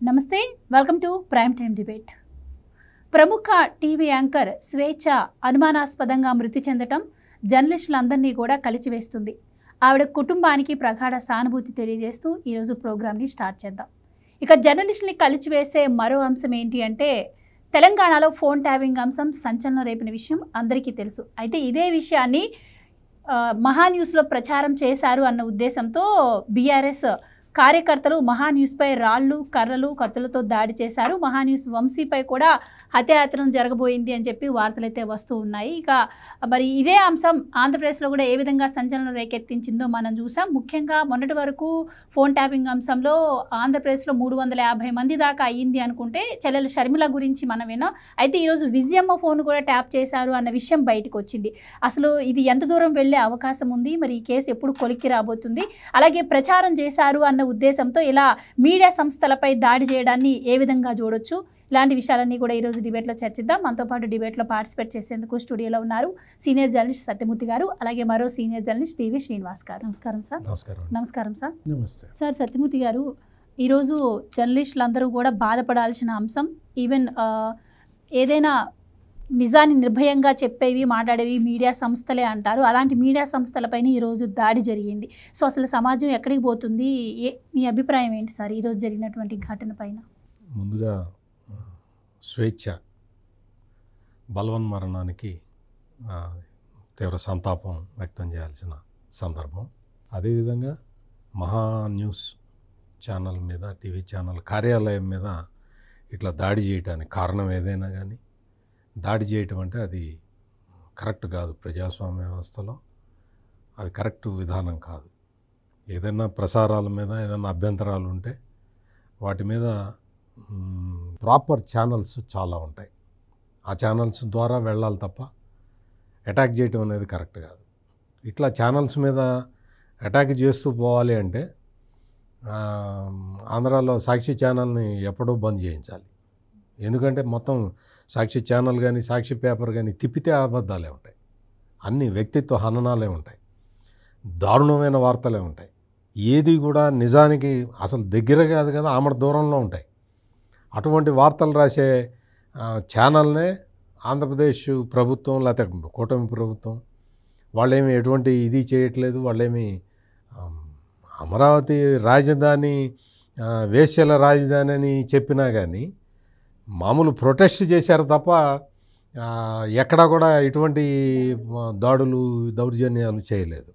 నమస్తే, welcome to prime time debate. ప్రముఖ TV anchor స్వేచ్ఛ అనుమానాస్పదంగా మృతి చెందటం జర్నలిస్టులందరినీ కూడా కలిచివేస్తుంది. ఆవిడ కుటుంబానికి ప్రగాఢ సానుభూతి తెలియజేస్తూ ఈరోజు ప్రోగ్రామ్ని స్టార్ట్ చేద్దాం. ఇక జర్నలిస్టుని కలిచివేసే మరో అంశం ఏంటి అంటే తెలంగాణలో ఫోన్ ట్యాపింగ్ అంశం సంచలనం రేపిన విషయం అందరికీ తెలుసు. అయితే ఇదే విషయాన్ని మహాన్యూస్లో ప్రచారం చేశారు అన్న ఉద్దేశంతో బీఆర్ఎస్ కార్యకర్తలు మహాన్యూస్పై రాళ్ళు, కర్రలు, కత్తులతో దాడి చేశారు. మహాన్యూస్ వంశీపై కూడా హత్యాయత్నం జరగబోయింది అని చెప్పి వార్తలైతే వస్తూ ఉన్నాయి. ఇక మరి ఇదే అంశం ఆంధ్రప్రదేశ్లో కూడా ఏ విధంగా సంచలనం రేకెత్తించిందో మనం చూసాం. ముఖ్యంగా మొన్నటి వరకు ఫోన్ ట్యాపింగ్ అంశంలో ఆంధ్రప్రదేశ్లో 350 మంది దాకా అయ్యింది అనుకుంటే చెల్లెలు షర్మిల గురించి మనం విన్నాం. అయితే ఈరోజు విజయమ్మ ఫోన్ కూడా ట్యాప్ చేశారు అన్న విషయం బయటకు వచ్చింది. అసలు ఇది ఎంత దూరం వెళ్ళే అవకాశం ఉంది, మరి ఈ కేసు ఎప్పుడు కొలిక్కి రాబోతుంది, అలాగే ప్రచారం చేశారు అన్న ఉద్దేశంతో ఇలా మీడియా సంస్థలపై దాడి చేయడాన్ని ఏ విధంగా చూడొచ్చు, ఇలాంటి విషయాలన్నీ కూడా ఈరోజు డిబేట్లో చర్చిద్దాం. మనతో పాటు డిబేట్లో పార్టిసిపేట్ చేసేందుకు స్టూడియోలో ఉన్నారు సీనియర్ జర్నలిస్ట్ సత్యమూర్తి గారు, అలాగే మరో సీనియర్ జర్నలిస్ట్ టీవీ శ్రీనివాస్ గారు. నమస్కారం సార్. నమస్కారం సార్. నమస్తే సార్. సత్యమూర్తి గారు, ఈరోజు జర్నలిస్టులందరూ కూడా బాధపడాల్సిన అంశం. ఈవెన్ ఏదైనా నిజాన్ని నిర్భయంగా చెప్పేవి, మాట్లాడేవి మీడియా సంస్థలే అంటారు. అలాంటి మీడియా సంస్థలపైన ఈరోజు దాడి జరిగింది. సో అసలు సమాజం ఎక్కడికి పోతుంది, మీ అభిప్రాయం ఏంటి సార్ ఈరోజు జరిగినటువంటి ఘటన పైన? ముందుగా స్వేచ్ఛ బలవన్మరణానికి తీవ్ర సంతాపం వ్యక్తం చేయాల్సిన సందర్భం. అదేవిధంగా మహా న్యూస్ ఛానల్ మీద, టీవీ ఛానల్ కార్యాలయం మీద ఇట్లా దాడి చేయడానికి కారణం ఏదైనా కానీ, దాడి చేయటం అంటే అది కరెక్ట్ కాదు. ప్రజాస్వామ్య వ్యవస్థలో అది కరెక్ట్ విధానం కాదు. ఏదైనా ప్రసారాల మీద ఏదైనా అభ్యంతరాలు ఉంటే వాటి మీద ప్రాపర్ ఛానల్స్ చాలా ఉంటాయి. ఆ ఛానల్స్ ద్వారా వెళ్ళాలి తప్ప అటాక్ చేయటం అనేది కరెక్ట్ కాదు. ఇట్లా ఛానల్స్ మీద అటాక్ చేస్తూ పోవాలి అంటే ఆంధ్రాలో సాక్షి ఛానల్ని ఎప్పుడూ బంద్ చేయించాలి. ఎందుకంటే మొత్తం సాక్షి ఛానల్ కానీ, సాక్షి పేపర్ కానీ తిప్పితే అబద్ధాలే ఉంటాయి, అన్ని వ్యక్తిత్వ హననాలే ఉంటాయి, దారుణమైన వార్తలే ఉంటాయి. ఏది కూడా నిజానికి అసలు దగ్గర కాదు కదా, ఆమడ దూరంలో ఉంటాయి. అటువంటి వార్తలు రాసే ఛానల్నే ఆంధ్రప్రదేశ్ ప్రభుత్వం లేకపోతే కూటమి ప్రభుత్వం వాళ్ళేమి ఎటువంటి ఇది చేయట్లేదు. వాళ్ళేమి అమరావతి రాజధాని వేశ్యల రాజధాని అని చెప్పినా కానీ మామూలు ప్రొటెస్ట్ చేశారు తప్ప ఎక్కడా కూడా ఇటువంటి దాడులు, దౌర్జన్యాలు చేయలేదు.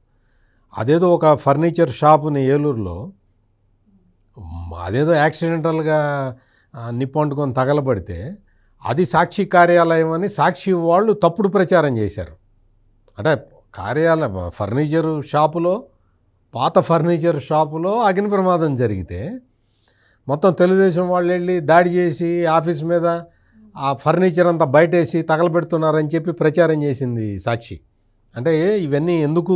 అదేదో ఒక ఫర్నిచర్ షాపుని ఏలూరులో అదేదో యాక్సిడెంటల్గా నిప్పంటుకొని తగలబడితే అది సాక్షి కార్యాలయం అని సాక్షి వాళ్ళు తప్పుడు ప్రచారం చేశారు. అంటే ఫర్నిచర్ షాపులో, పాత ఫర్నిచర్ షాపులో అగ్ని ప్రమాదం జరిగితే మొత్తం తెలుగుదేశం వాళ్ళు వెళ్ళి దాడి చేసి ఆఫీస్ మీద ఆ ఫర్నిచర్ అంతా బయటేసి తగలబెడుతున్నారని చెప్పి ప్రచారం చేసింది సాక్షి. అంటే ఇవన్నీ ఎందుకు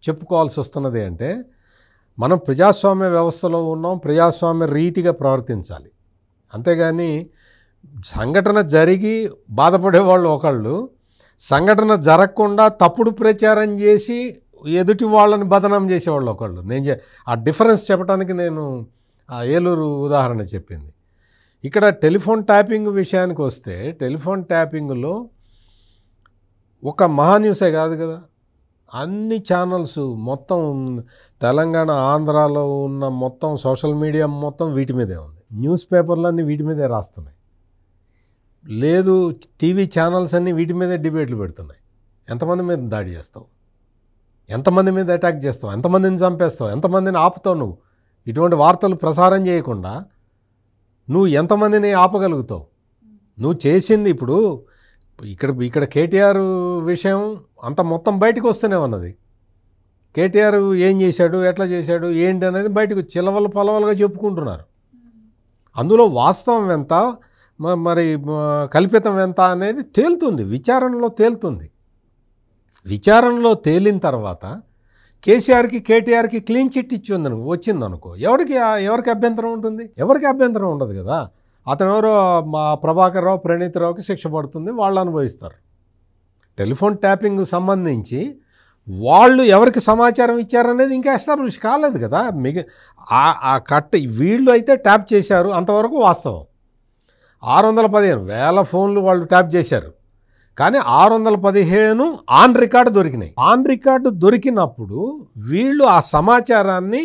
చెప్పుకోవాల్సి వస్తున్నది అంటే మనం ప్రజాస్వామ్య వ్యవస్థలో ఉన్నాం, ప్రజాస్వామ్య రీతిగా ప్రవర్తించాలి. అంతేగాని సంఘటన జరిగి బాధపడేవాళ్ళు ఒకళ్ళు, సంఘటన జరగకుండా తప్పుడు ప్రచారం చేసి ఎదుటి వాళ్ళని బదనాం చేసేవాళ్ళు ఒకళ్ళు. ఆ డిఫరెన్స్ చెప్పడానికి నేను ఆ ఏలూరు ఉదాహరణ చెప్పింది. ఇక్కడ టెలిఫోన్ ట్యాపింగ్ విషయానికి వస్తే, టెలిఫోన్ ట్యాపింగ్లో ఒక మహాన్యూసే కాదు కదా, అన్ని ఛానల్స్ మొత్తం తెలంగాణ, ఆంధ్రాలో ఉన్న మొత్తం సోషల్ మీడియా మొత్తం వీటి మీదే ఉంది. న్యూస్ పేపర్లన్నీ వీటి మీదే రాస్తున్నాయి. లేదు, టీవీ ఛానల్స్ అన్నీ వీటి మీదే డిబేట్లు పెడుతున్నాయి. ఎంతమంది మీద దాడి చేస్తావు, ఎంతమంది మీద అటాక్ చేస్తావు, ఎంతమందిని చంపేస్తావు, ఎంతమందిని ఆపుతావు? నువ్వు ఇటువంటి వార్తలు ప్రసారం చేయకుండా నువ్వు ఎంతమందిని ఆపగలుగుతావు? నువ్వు చేసింది ఇప్పుడు ఇక్కడ కేటీఆర్ విషయం అంత మొత్తం బయటకు వస్తూనే ఉన్నది. కేటీఆర్ ఏం చేశాడు, ఎట్లా చేశాడు, ఏంటి అనేది బయటకు చిలవలు పలవలుగా చెప్పుకుంటున్నారు. అందులో వాస్తవం ఎంత, మరి కల్పితం ఎంత అనేది తేలుతుంది, విచారణలో తేలుతుంది. విచారణలో తేలిన తర్వాత కేసీఆర్కి, కేటీఆర్కి క్లీన్ చిట్ వచ్చిందనుకో, ఎవరికి అభ్యంతరం ఉంటుంది? ఎవరికి అభ్యంతరం ఉండదు కదా. అతను ఎవరో మా ప్రభాకర్ రావు, ప్రణీత్ రావుకి శిక్ష పడుతుంది, వాళ్ళు అనుభవిస్తారు. టెలిఫోన్ ట్యాపింగ్ సంబంధించి వాళ్ళు ఎవరికి సమాచారం ఇచ్చారనేది ఇంకా ఎస్టాబ్లిష్ కాలేదు కదా. ఆ కట్ వీళ్ళు అయితే ట్యాప్ చేశారు, అంతవరకు వాస్తవం. 615 వేల ఫోన్లు వాళ్ళు ట్యాప్ చేశారు, కానీ 615 ఆన్ రికార్డు దొరికినాయి. ఆన్ రికార్డు దొరికినప్పుడు వీళ్ళు ఆ సమాచారాన్ని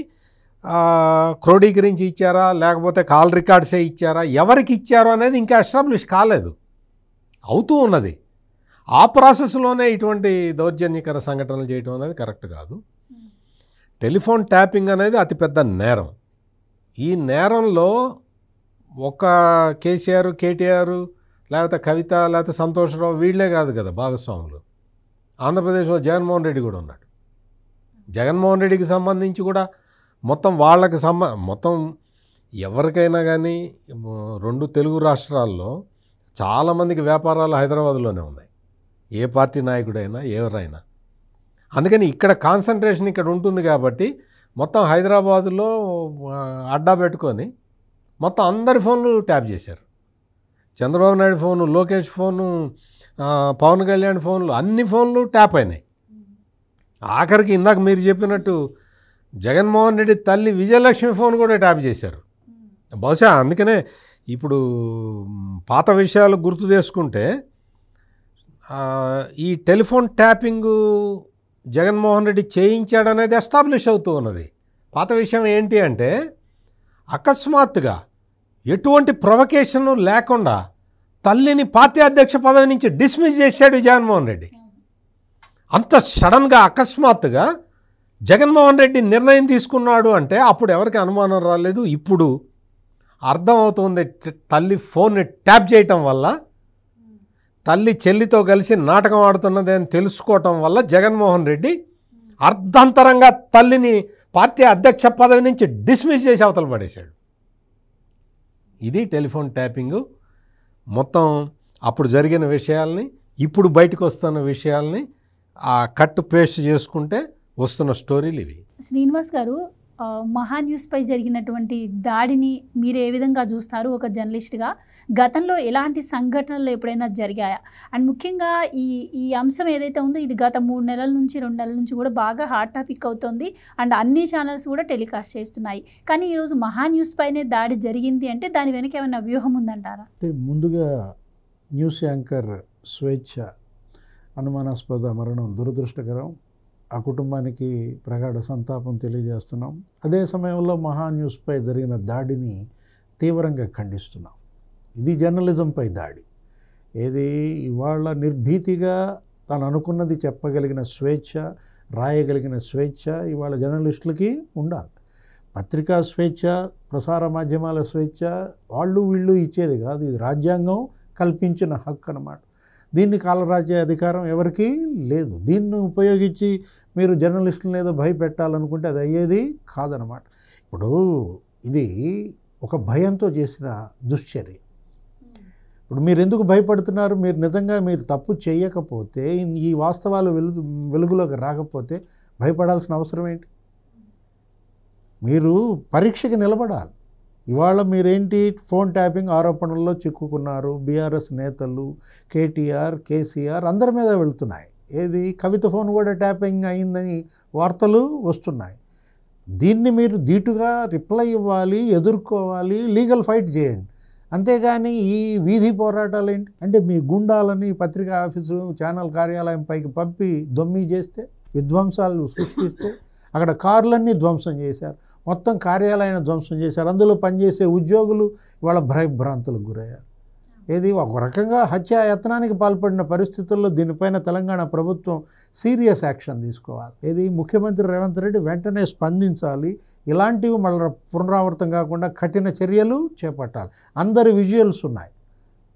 క్రోడీకరించి ఇచ్చారా, లేకపోతే కాల్ రికార్డ్సే ఇచ్చారా, ఎవరికి ఇచ్చారో అనేది ఇంకా ఎస్టాబ్లిష్ కాలేదు, అవుతూ ఉన్నది. ఆ ప్రాసెస్లోనే ఇటువంటి దౌర్జన్యకర సంఘటనలు చేయడం అనేది కరెక్ట్ కాదు. టెలిఫోన్ ట్యాపింగ్ అనేది అతిపెద్ద నేరం. ఈ నేరంలో ఒక కేసీఆర్, కేటీఆర్, లేకపోతే కవిత, లేకపోతే సంతోషరావు వీళ్ళే కాదు కదా భాగస్వాములు. ఆంధ్రప్రదేశ్లో జగన్మోహన్ రెడ్డి కూడా ఉన్నాడు. జగన్మోహన్ రెడ్డికి సంబంధించి కూడా మొత్తం వాళ్ళకి మొత్తం ఎవరికైనా కానీ 2 తెలుగు రాష్ట్రాల్లో చాలామందికి వ్యాపారాలు హైదరాబాద్లోనే ఉన్నాయి, ఏ పార్టీ నాయకుడైనా ఎవరైనా. అందుకని ఇక్కడ కాన్సన్ట్రేషన్ ఇక్కడ ఉంటుంది కాబట్టి మొత్తం హైదరాబాదులో అడ్డా పెట్టుకొని మొత్తం అందరి ఫోన్లు ట్యాప్ చేశారు. చంద్రబాబు నాయుడు ఫోను, లోకేష్ ఫోను, పవన్ కళ్యాణ్ ఫోన్లు, అన్ని ఫోన్లు ట్యాప్ అయినాయి. ఆఖరికి ఇందాక మీరు చెప్పినట్టు జగన్మోహన్ రెడ్డి తల్లి విజయలక్ష్మి ఫోన్ కూడా ట్యాప్ చేశారు. బహుశా అందుకనే ఇప్పుడు పాత విషయాలు గుర్తు చేసుకుంటే ఈ టెలిఫోన్ ట్యాపింగు జగన్మోహన్ రెడ్డి చేయించాడనేది ఎస్టాబ్లిష్ అవుతూ ఉన్నది. పాత విషయం ఏంటి అంటే అకస్మాత్తుగా ఎటువంటి ప్రొవకేషన్ లేకుండా తల్లిని పార్టీ అధ్యక్ష పదవి నుంచి డిస్మిస్ చేశాడు జగన్మోహన్ రెడ్డి. అంత సడన్గా అకస్మాత్తుగా జగన్మోహన్ రెడ్డి నిర్ణయం తీసుకున్నాడు అంటే అప్పుడు ఎవరికి అనుమానం రాలేదు. ఇప్పుడు అర్థమవుతుంది, తల్లి ఫోన్ని ట్యాప్ చేయటం వల్ల, తల్లి చెల్లితో కలిసి నాటకం ఆడుతున్నది అని తెలుసుకోవటం వల్ల జగన్మోహన్ రెడ్డి అర్ధంతరంగా తల్లిని పార్టీ అధ్యక్ష పదవి నుంచి డిస్మిస్ చేసి అవతల పడేశాడు. ఇది టెలిఫోన్ ట్యాపింగు. మొత్తం అప్పుడు జరిగిన విషయాల్ని, ఇప్పుడు బయటకు వస్తున్న విషయాల్ని కట్ పేస్ట్ చేసుకుంటే వస్తున్న స్టోరీలు ఇవి. శ్రీనివాస్ గారు, మహా న్యూస్పై జరిగినటువంటి దాడిని మీరు ఏ విధంగా చూస్తారు ఒక జర్నలిస్ట్గా? గతంలో ఎలాంటి సంఘటనలు ఎప్పుడైనా జరిగాయా? అండ్ ముఖ్యంగా ఈ అంశం ఏదైతే ఉందో ఇది గత 3 నెలల నుంచి 2 నెలల నుంచి కూడా బాగా హాట్ టాపిక్ అవుతుంది అండ్ అన్ని ఛానల్స్ కూడా టెలికాస్ట్ చేస్తున్నాయి. కానీ ఈరోజు మహా న్యూస్ పైనే దాడి జరిగింది అంటే దాని వెనక ఏమైనా వ్యూహం ఉందంటారా? ముందుగా న్యూస్ యాంకర్ స్వేచ్ఛ అనుమానాస్పద మరణం దురదృష్టకరం. ఆ కుటుంబానికి ప్రగాఢ సంతాపం తెలియజేస్తున్నాం. అదే సమయంలో మహా న్యూస్పై జరిగిన దాడిని తీవ్రంగా ఖండిస్తున్నాం. ఇది జర్నలిజంపై దాడి. ఏది ఇవాళ నిర్భీతిగా తను అనుకున్నది చెప్పగలిగిన స్వేచ్ఛ, రాయగలిగిన స్వేచ్ఛ ఇవాళ జర్నలిస్టులకి ఉండాలి. పత్రికా స్వేచ్ఛ, ప్రసార మాధ్యమాల స్వేచ్ఛ వాళ్ళు వీళ్ళు ఇచ్చేది కాదు, ఇది రాజ్యాంగం కల్పించిన హక్కు అన్నమాట. దీన్ని కాలరాజే అధికారం ఎవరికీ లేదు. దీన్ని ఉపయోగించి మీరు జర్నలిస్టులను ఏదో భయపెట్టాలనుకుంటే అది అయ్యేది కాదనమాట. ఇప్పుడు ఇది ఒక భయంతో చేసిన దుశ్చర్య. ఇప్పుడు మీరు ఎందుకు భయపడుతున్నారు? మీరు నిజంగా మీరు తప్పు చేయకపోతే, ఈ వాస్తవాలు వెలుగులోకి రాకపోతే భయపడాల్సిన అవసరం ఏంటి? మీరు పరీక్షకి నిలబడాలి. ఇవాళ మీరేంటి ఫోన్ ట్యాపింగ్ ఆరోపణల్లో చిక్కుకున్నారు. బీఆర్ఎస్ నేతలు, కేటీఆర్, కేసీఆర్ అందరి మీద వెళ్తున్నాయి. ఏది కవిత ఫోన్ కూడా ట్యాపింగ్ అయిందని వార్తలు వస్తున్నాయి. దీన్ని మీరు ధీటుగా రిప్లై ఇవ్వాలి, ఎదుర్కోవాలి, లీగల్ ఫైట్ చేయండి. అంతేగాని ఈ వీధి పోరాటాలు ఏంటి అంటే మీ గుండాలని పత్రికా ఆఫీసు, ఛానల్ కార్యాలయం పైకి పంపి దొమ్మి చేస్తే, విధ్వంసాలు సృష్టిస్తే, అక్కడ కార్లన్నీ ధ్వంసం చేశారు, మొత్తం కార్యాలయాన్ని ధ్వంసం చేశారు. అందులో పనిచేసే ఉద్యోగులు ఇవాళ భయభ్రాంతులకు గురయ్యారు. ఏది ఒక రకంగా హత్యాయత్నానికి పాల్పడిన పరిస్థితుల్లో దీనిపైన తెలంగాణ ప్రభుత్వం సీరియస్ యాక్షన్ తీసుకోవాలి. ఏది ముఖ్యమంత్రి రేవంత్ రెడ్డి వెంటనే స్పందించాలి. ఇలాంటివి మళ్ళీ పునరావృతం కాకుండా కఠిన చర్యలు చేపట్టాలి. అందరి విజువల్స్ ఉన్నాయి.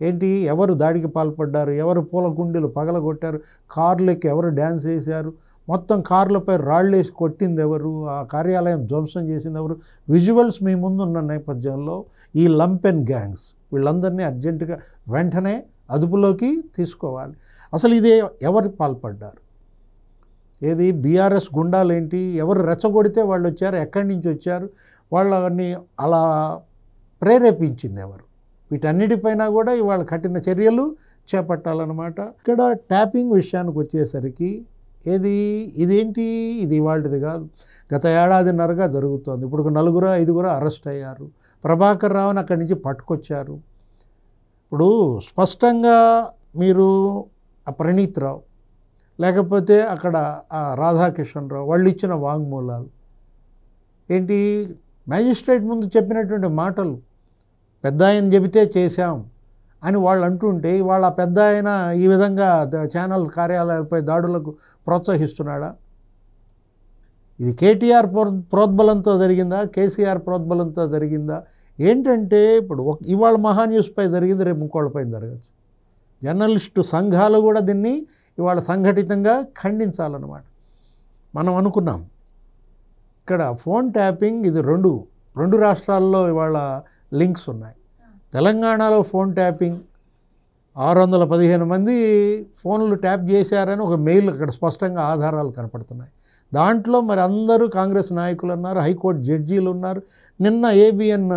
ఏంటి ఎవరు దాడికి పాల్పడ్డారు, ఎవరు పూల కుండీలు పగలగొట్టారు, కార్లకి ఎవరు డ్యాన్స్ వేశారు, మొత్తం కార్లపై రాళ్ళేసి కొట్టింది ఎవరు, ఆ కార్యాలయం ధ్వంసం చేసింది ఎవరు, విజువల్స్ మీ ముందున్న నేపథ్యంలో ఈ లంపెన్ గ్యాంగ్స్ వీళ్ళందరినీ అర్జెంటుగా వెంటనే అదుపులోకి తీసుకోవాలి. అసలు ఇదే ఎవరు పాల్పడ్డారు? ఏది బీఆర్ఎస్ గుండాలేంటి, ఎవరు రెచ్చగొడితే వాళ్ళు వచ్చారు, ఎక్కడి నుంచి వచ్చారు, వాళ్ళని అలా ప్రేరేపించింది ఎవరు? వీటన్నిటిపైన కూడా ఇవాళ కఠిన చర్యలు చేపట్టాలన్నమాట. ఇక్కడ ట్యాపింగ్ విషయానికి వచ్చేసరికి ఇదేంటి, ఇది ఇవాళది కాదు, గత ఏడాదిన్నరగా జరుగుతోంది. ఇప్పుడు 4-5 అరెస్ట్ అయ్యారు. ప్రభాకర్ రావుని అక్కడి నుంచి పట్టుకొచ్చారు. ఇప్పుడు స్పష్టంగా మీరు ఆ ప్రణీత్ రావు లేకపోతే అక్కడ ఆ రాధాకిషన్ రావు వాళ్ళు ఇచ్చిన వాంగ్మూలాలు ఏంటి, మ్యాజిస్ట్రేట్ ముందు చెప్పినటువంటి మాటలు, పెద్ద ఆయన చెబితే చేశాం అని వాళ్ళు అంటుంటే వాళ్ళ పెద్ద ఆయన ఈ విధంగా ఛానల్ కార్యాలయాలపై దాడులకు ప్రోత్సహిస్తున్నాడా? ఇది కేటీఆర్ ప్రోద్బలంతో జరిగిందా, కేసీఆర్ ప్రోద్బలంతో జరిగిందా? ఏంటంటే ఇప్పుడు ఇవాళ మహాన్యూస్పై జరిగింది, రేపు ఇంకోళ్ళపై జరగచ్చు. జర్నలిస్టు సంఘాలు కూడా దీన్ని ఇవాళ సంఘటితంగా ఖండించాలన్నమాట. మనం అనుకున్నాం ఇక్కడ ఫోన్ ట్యాపింగ్ ఇది రెండు రాష్ట్రాల్లో ఇవాళ లింక్స్ ఉన్నాయి. తెలంగాణలో ఫోన్ ట్యాపింగ్ 615 మంది ఫోన్లు ట్యాప్ చేశారని ఒక మెయిల్ అక్కడ స్పష్టంగా ఆధారాలు కనపడుతున్నాయి. దాంట్లో మరి అందరూ కాంగ్రెస్ నాయకులు ఉన్నారు, హైకోర్టు జడ్జీలు ఉన్నారు. నిన్న ఏబిఎన్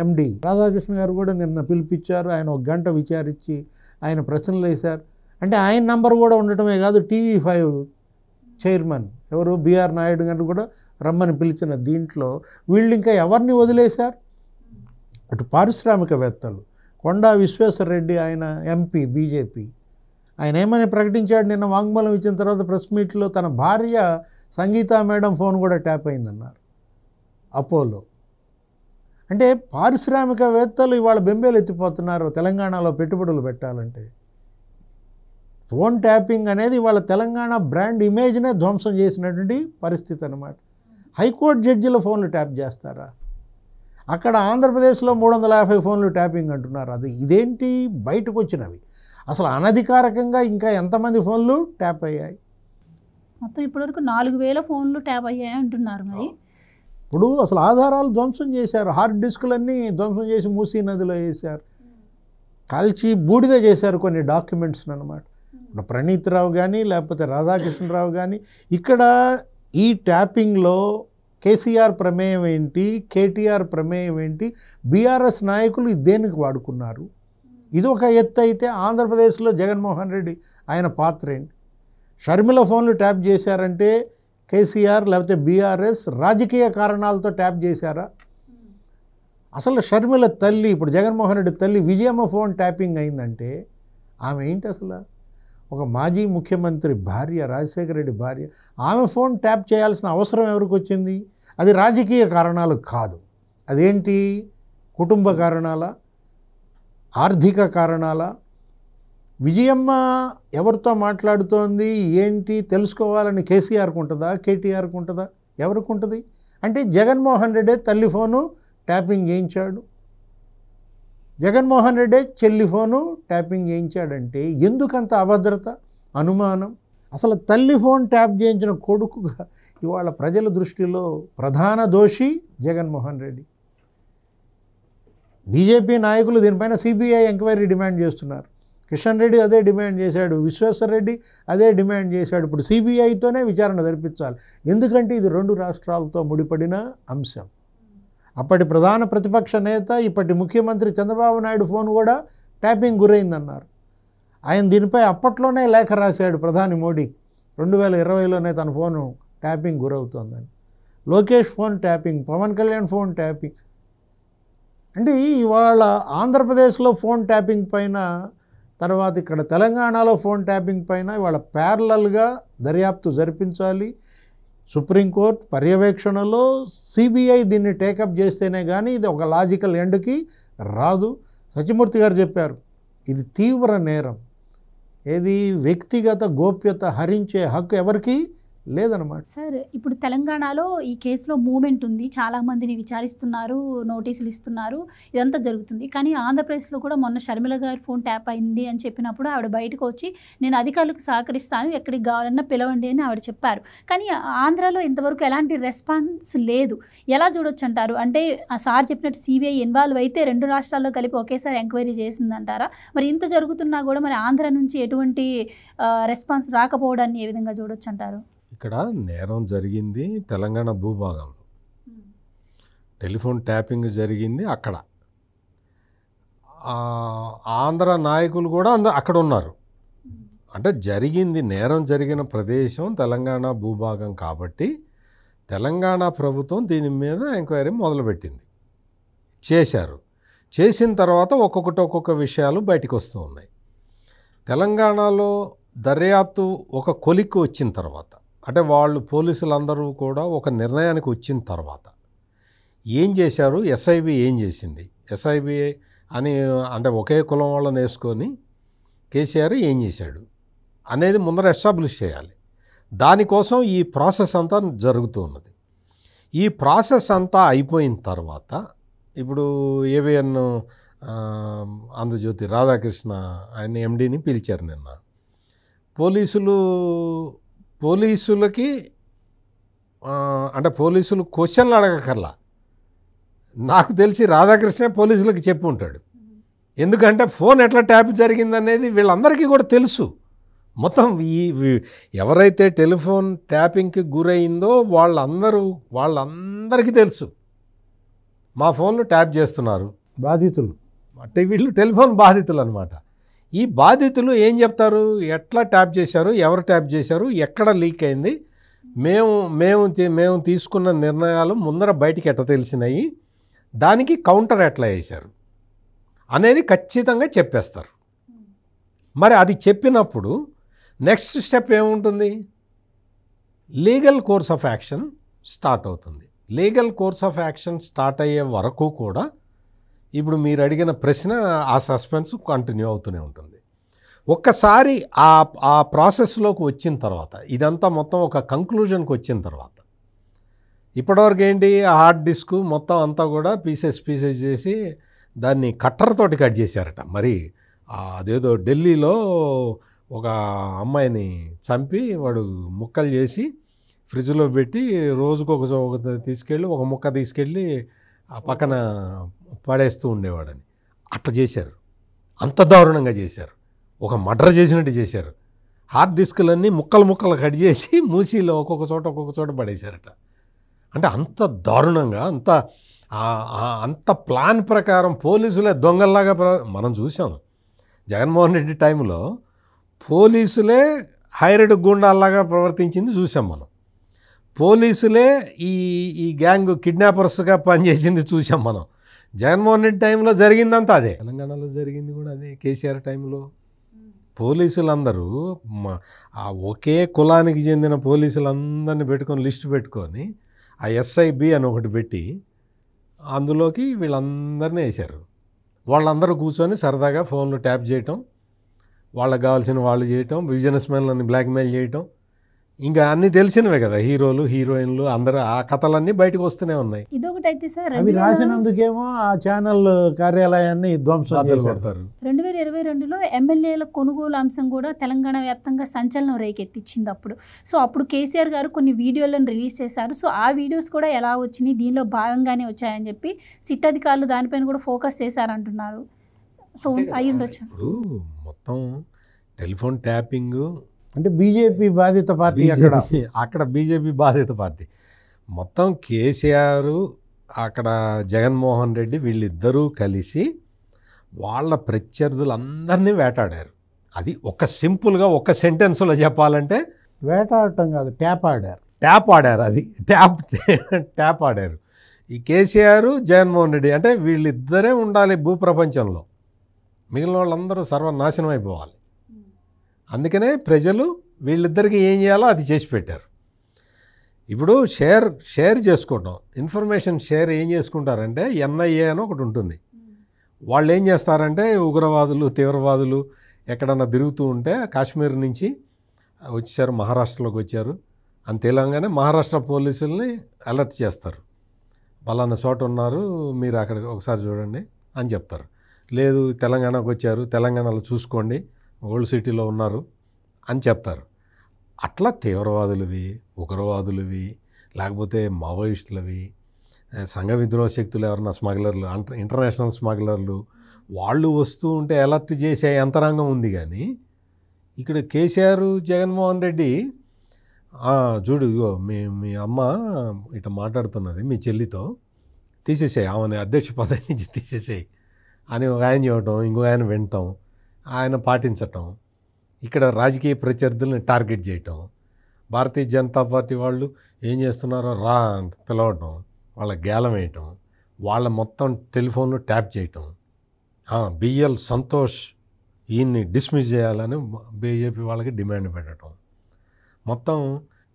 ఎండి రాధాకృష్ణ గారు కూడా నిన్న పిలిపించారు. ఆయన 1 గంట విచారించి ఆయన ప్రశ్నలు వేశారు. అంటే ఆయన నంబర్ కూడా ఉండటమే కాదు, TV5 చైర్మన్ ఎవరు బిఆర్ నాయుడు గారు కూడా రమ్మని పిలిచిన దీంట్లో వీళ్ళు ఇంకా ఎవరిని వదిలేశారు? అటు పారిశ్రామికవేత్తలు కొండా విశ్వేశ్వరరెడ్డి, ఆయన ఎంపీ బీజేపీ, ఆయన ఏమని ప్రకటించాడు నిన్న వాంగ్మూలం ఇచ్చిన తర్వాత ప్రెస్ మీట్లో, తన భార్య సంగీత మేడం ఫోన్ కూడా ట్యాప్ అయిందన్నారు అపోలో. అంటే పారిశ్రామికవేత్తలు ఇవాళ బెంబేలు ఎత్తిపోతున్నారు తెలంగాణలో పెట్టుబడులు పెట్టాలంటే. ఫోన్ ట్యాపింగ్ అనేది ఇవాళ తెలంగాణ బ్రాండ్ ఇమేజ్నే ధ్వంసం చేసినటువంటి పరిస్థితి అన్నమాట. హైకోర్టు జడ్జిల ఫోన్లు ట్యాప్ చేస్తారా? అక్కడ ఆంధ్రప్రదేశ్లో 350 ఫోన్లు ట్యాపింగ్ అంటున్నారు. ఇదేంటి బయటకు వచ్చినవి? అసలు అనధికారికంగా ఇంకా ఎంతమంది ఫోన్లు ట్యాప్ అయ్యాయి? మొత్తం ఇప్పటివరకు 4000 ఫోన్లు ట్యాప్ అయ్యాయి అంటున్నారు. మరి ఇప్పుడు అసలు ఆధారాలు ధ్వంసం చేశారు, హార్డ్ డిస్కులన్నీ ధ్వంసం చేసి మూసీ నదిలో వేశారు, కాల్చి బూడిద చేశారు కొన్ని డాక్యుమెంట్స్ని అన్నమాట. ఇప్పుడు ప్రణీత్ రావు కానీ లేకపోతే రాధాకృష్ణరావు కానీ ఇక్కడ ఈ ట్యాపింగ్లో కేసీఆర్ ప్రమేయం ఏంటి, కేటీఆర్ ప్రమేయం ఏంటి, బీఆర్ఎస్ నాయకులు దేనికి వాడుకున్నారు? ఇది ఒక ఎత్తు అయితే ఆంధ్రప్రదేశ్లో జగన్మోహన్ రెడ్డి ఆయన పాత్ర ఏంటి? షర్మిల ఫోన్లు ట్యాప్ చేశారంటే కేసీఆర్ లేకపోతే బీఆర్ఎస్ రాజకీయ కారణాలతో ట్యాప్ చేశారా? అసలు షర్మిల తల్లి, ఇప్పుడు జగన్మోహన్ రెడ్డి తల్లి విజయమ్మ ఫోన్ ట్యాపింగ్ అయిందంటే ఆమె ఏంటి? అసలు ఒక మాజీ ముఖ్యమంత్రి భార్య, రాజశేఖర రెడ్డి భార్య, ఆమె ఫోన్ ట్యాప్ చేయాల్సిన అవసరం ఎవరికి వచ్చింది? అది రాజకీయ కారణాలు కాదు. అదేంటి? కుటుంబ కారణాల, ఆర్థిక కారణాల? విజయమ్మ ఎవరితో మాట్లాడుతోంది ఏంటి తెలుసుకోవాలని కేసీఆర్కు ఉంటుందా, కేటీఆర్కు ఉంటుందా, ఎవరికి ఉంటుంది? అంటే జగన్మోహన్ రెడ్డి తల్లి ఫోను ట్యాపింగ్ చేయించాడు, జగన్మోహన్ రెడ్డి చెల్లి ఫోను ట్యాపింగ్ చేయించాడంటే ఎందుకంత అభద్రత, అనుమానం? అసలు తల్లి ఫోన్ ట్యాప్ చేయించిన కొడుకుగా ఇవాళ ప్రజల దృష్టిలో ప్రధాన దోషి జగన్మోహన్ రెడ్డి. బీజేపీ నాయకులు దీనిపైన సిబిఐ ఎంక్వైరీ డిమాండ్ చేస్తున్నారు. కిషన్ రెడ్డి అదే డిమాండ్ చేశాడు, విశ్వేశ్వరరెడ్డి అదే డిమాండ్ చేశాడు. ఇప్పుడు సిబిఐతోనే విచారణ జరిపించాలి. ఎందుకంటే ఇది 2 రాష్ట్రాలతో ముడిపడిన అంశం. అప్పటి ప్రధాన ప్రతిపక్ష నేత ఇప్పటి ముఖ్యమంత్రి చంద్రబాబు నాయుడు ఫోన్ కూడా ట్యాపింగ్ గురైందన్నారు. ఆయన దీనిపై అప్పట్లోనే లేఖ రాశాడు ప్రధాని మోడీ, 2020లోనే తన ఫోను ట్యాపింగ్ గురవుతోందని. Lokesh phone tapping, Pawan Kalyan phone tapping. అంటే ఇవాళ ఆంధ్రప్రదేశ్లో ఫోన్ ట్యాపింగ్ పైన, తర్వాత ఇక్కడ తెలంగాణలో ఫోన్ ట్యాపింగ్ పైన ఇవాళ ప్యారలల్గా దర్యాప్తు జరిపించాలి. సుప్రీంకోర్టు పర్యవేక్షణలో సిబిఐ దీన్ని టేకప్ చేస్తేనే కానీ ఇది ఒక లాజికల్ ఎండ్కి రాదు. సత్యమూర్తి గారు చెప్పారు, ఇది తీవ్ర నేరం. ఏది వ్యక్తిగత గోప్యత హరించే హక్కు ఎవరికి లేదన్నమాట. సార్, ఇప్పుడు తెలంగాణలో ఈ కేసులో మూమెంట్ ఉంది, చాలామందిని విచారిస్తున్నారు, నోటీసులు ఇస్తున్నారు, ఇదంతా జరుగుతుంది. కానీ ఆంధ్రప్రదేశ్లో కూడా మొన్న షర్మిల గారి ఫోన్ ట్యాప్ అయింది అని చెప్పినప్పుడు ఆవిడ బయటకు వచ్చి నేను అధికారులకు సహకరిస్తాను, ఎక్కడికి కావాలన్నా పిలవండి అని ఆవిడ చెప్పారు. కానీ ఆంధ్రాలో ఇంతవరకు ఎలాంటి రెస్పాన్స్ లేదు. ఎలా చూడొచ్చు అంటారు? అంటే ఆ సార్ చెప్పినట్టు సిబిఐ ఇన్వాల్వ్ అయితే 2 రాష్ట్రాల్లో కలిపి ఒకేసారి ఎంక్వైరీ చేసిందంటారా? మరి ఇంత జరుగుతున్నా కూడా మరి ఆంధ్ర నుంచి ఎటువంటి రెస్పాన్స్ రాకపోవడాన్ని ఏ విధంగా చూడొచ్చు అంటారు? ఇక్కడ నేరం జరిగింది తెలంగాణ భూభాగంలో, టెలిఫోన్ ట్యాపింగ్ జరిగింది అక్కడ. ఆంధ్ర నాయకులు కూడా అక్కడ ఉన్నారు. అంటే నేరం జరిగిన ప్రదేశం తెలంగాణ భూభాగం కాబట్టి తెలంగాణ ప్రభుత్వం దీని మీద ఎంక్వైరీ మొదలుపెట్టింది, చేసిన తర్వాత ఒక్కొక్క విషయాలు బయటకు వస్తూ ఉన్నాయి. తెలంగాణలో దర్యాప్తు ఒక కొలిక్కి వచ్చిన తర్వాత, అంటే వాళ్ళు పోలీసులందరూ కూడా ఒక నిర్ణయానికి వచ్చిన తర్వాత ఏం చేశారు, ఎస్ఐబి ఏం చేసింది, ఎస్ఐబి అని అంటే ఒకే కులం వాళ్ళని వేసుకొని కేసీఆర్ ఏం చేశాడు అనేది ముందర ఎస్టాబ్లిష్ చేయాలి. దానికోసం ఈ ప్రాసెస్ అంతా జరుగుతూ ఉన్నది. ఈ ప్రాసెస్ అంతా అయిపోయిన తర్వాత ఇప్పుడు ఏవిఎన్ ఆంధ్రజ్యోతి రాధాకృష్ణ ఆయన ఎండీని పిలిచారు నిన్న. పోలీసులకి అంటే పోలీసులు క్వశ్చన్లు అడగకర్లా, నాకు తెలిసి రాధాకృష్ణ పోలీసులకి చెప్పి ఉంటాడు. ఎందుకంటే ఫోన్ ఎట్లా ట్యాప్ జరిగిందనేది వీళ్ళందరికీ కూడా తెలుసు. మొత్తం ఎవరైతే టెలిఫోన్ ట్యాపింగ్కి గురైందో వాళ్ళందరికీ తెలుసు, మా ఫోన్లు ట్యాప్ చేస్తున్నారు బాధితులు. అంటే వీళ్ళు టెలిఫోన్ బాధితులు అనమాట. ఈ బాధితులు ఏం చెప్తారు, ఎట్లా ట్యాప్ చేశారు, ఎవరు ట్యాప్ చేశారు, ఎక్కడ లీక్ అయింది, మేము తీసుకున్న నిర్ణయాలు ముందర బయటికి ఎట్లా తెలిసినాయి, దానికి కౌంటర్ ఎట్లా వేశారు అనేది ఖచ్చితంగా చెప్పేస్తారు. మరి అది చెప్పినప్పుడు నెక్స్ట్ స్టెప్ ఏముంటుంది, legal course of action start అవుతుంది. Legal course of action start అయ్యే వరకు కూడా ఇప్పుడు మీరు అడిగిన ప్రశ్న ఆ సస్పెన్స్ కంటిన్యూ అవుతూనే ఉంటుంది. ఒక్కసారి ఆ ప్రాసెస్లోకి వచ్చిన తర్వాత, ఇదంతా మొత్తం ఒక కంక్లూజన్కి వచ్చిన తర్వాత, ఇప్పటివరకు ఏంటి హార్డ్ డిస్క్ మొత్తం అంతా కూడా పీసెస్ చేసి దాన్ని కట్టర్తోటి కట్ చేశారట. మరి అదేదో ఢిల్లీలో ఒక అమ్మాయిని చంపి వాడు ముక్కలు చేసి ఫ్రిడ్జ్లో పెట్టి రోజుకు ఒక తీసుకెళ్ళి ఒక ముక్క తీసుకెళ్ళి ఆ పక్కన పడేస్తూ ఉండేవాడని అట్లా చేశారు. అంత దారుణంగా చేశారు, ఒక మర్డర్ చేసినట్టు చేశారు. హార్డ్ డిస్కులన్నీ ముక్కలు కట్ చేసి మూసీలో ఒక్కొక్క చోట పడేశారట. అంటే అంత దారుణంగా అంత ప్లాన్ ప్రకారం పోలీసులే దొంగల్లాగా మనం చూసాం. జగన్మోహన్ రెడ్డి టైంలో పోలీసులే హైరెడ్ గూండాల్లాగా ప్రవర్తించింది చూసాం మనం. పోలీసులే ఈ గ్యాంగ్ కిడ్నాపర్స్గా పనిచేసింది చూసాం మనం. జగన్మోహన్ రెడ్డి టైంలో జరిగిందంతా అదే, తెలంగాణలో జరిగింది కూడా అదే. కేసీఆర్ టైంలో పోలీసులందరూ ఒకే కులానికి చెందిన పోలీసులందరినీ పెట్టుకొని లిస్టు పెట్టుకొని ఆ ఎస్ఐబి అని ఒకటి పెట్టి అందులోకి వీళ్ళందరినీ వేశారు. వాళ్ళందరూ కూర్చొని సరదాగా ఫోన్లు ట్యాప్ చేయటం, వాళ్ళకి కావాల్సిన వాళ్ళు చేయటం, బిజినెస్ మ్యాన్లని బ్లాక్మెయిల్ చేయటం, ఇంకా అన్నీ తెలిసినవే కదా, హీరోలు హీరోయిన్లు అందరూ ఆ కథలన్నీ బయటకు వస్తూనే ఉన్నాయి. ఇదొకటైతే సార్ అవి రాసినందుకేమో ఆ ఛానల్ కార్యాలయాన్ని ధ్వంసం చేస్తారు. 2022లో ఎమ్మెల్యేల కొనుగోలు అంశం కూడా తెలంగాణ వ్యాప్తంగా సంచలనం రేకెత్తించింది అప్పుడు. సో అప్పుడు కేసీఆర్ గారు కొన్ని వీడియోలను రిలీజ్ చేశారు. సో ఆ వీడియోస్ కూడా ఎలా వచ్చినాయి, దీనిలో భాగంగానే వచ్చాయని చెప్పి సిట్ అధికారులు దానిపైన కూడా ఫోకస్ చేశారంటున్నారు. సో అయి ఉండొచ్చు. ఇప్పుడు మొత్తం టెలిఫోన్ ట్యాపింగ్ అంటే బీజేపీ బాధిత పార్టీ, అక్కడ బీజేపీ బాధిత పార్టీ, మొత్తం కేసీఆర్ అక్కడ జగన్మోహన్ రెడ్డి వీళ్ళిద్దరూ కలిసి వాళ్ళ ప్రత్యర్థులందరినీ వేటాడారు. అది ఒక సింపుల్గా ఒక సెంటెన్స్లో చెప్పాలంటే వేటాడటం కాదు, ట్యాప్ ఆడారు. అది ట్యాప్ ఆడారు. ఈ కేసీఆర్ జగన్మోహన్ రెడ్డి అంటే వీళ్ళిద్దరే ఉండాలి భూప్రపంచంలో, మిగిలిన వాళ్ళందరూ సర్వనాశనం అయిపోవాలి. అందుకనే ప్రజలు వీళ్ళిద్దరికీ ఏం చేయాలో అది చేసి పెట్టారు. ఇప్పుడు షేర్ చేసుకోవడం, ఇన్ఫర్మేషన్ షేర్ ఏం చేసుకుంటారంటే ఎన్ఐఏ అని ఒకటి ఉంటుంది. వాళ్ళు ఏం చేస్తారంటే ఉగ్రవాదులు తీవ్రవాదులు ఎక్కడన్నా తిరుగుతూ ఉంటే కాశ్మీర్ నుంచి వచ్చారు, మహారాష్ట్రలోకి వచ్చారు అని తెలంగాణ మహారాష్ట్ర పోలీసుల్ని అలర్ట్ చేస్తారు. పలానా చోట ఉన్నారు, మీరు అక్కడ ఒకసారి చూడండి అని చెప్తారు. లేదు తెలంగాణకు వచ్చారు, తెలంగాణలో చూసుకోండి, ఓల్డ్ సిటీలో ఉన్నారు అని చెప్తారు. అట్లా తీవ్రవాదులవి, ఉగ్రవాదులవి, లేకపోతే మావోయిస్టులవి, సంఘ విద్రోహ శక్తులు ఎవరన్నా స్మగ్లర్లు, ఇంటర్నేషనల్ స్మగ్లర్లు వాళ్ళు వస్తూ ఉంటే అలర్ట్ చేసే యంత్రాంగం ఉంది. కానీ ఇక్కడ కేసీఆర్ జగన్మోహన్ రెడ్డి చూడు ఇగో మీ అమ్మ ఇట్లా మాట్లాడుతున్నది మీ చెల్లితో, తీసేసేయి, ఆమె అధ్యక్ష పదవి నుంచి తీసేసేయి అని ఒక ఆయన చెప్పటం, ఇంకో ఆయన వినటం, ఆయన పాటించటం, ఇక్కడ రాజకీయ ప్రత్యర్థుల్ని టార్గెట్ చేయటం, భారతీయ జనతా పార్టీ వాళ్ళు ఏం చేస్తున్నారో రా అని పిలవటం, వాళ్ళ గేలం వేయటం, వాళ్ళ మొత్తం టెలిఫోన్లు ట్యాప్ చేయటం, బిఎల్ సంతోష్ ఈయన్ని డిస్మిస్ చేయాలని బీజేపీ వాళ్ళకి డిమాండ్ పెట్టడం, మొత్తం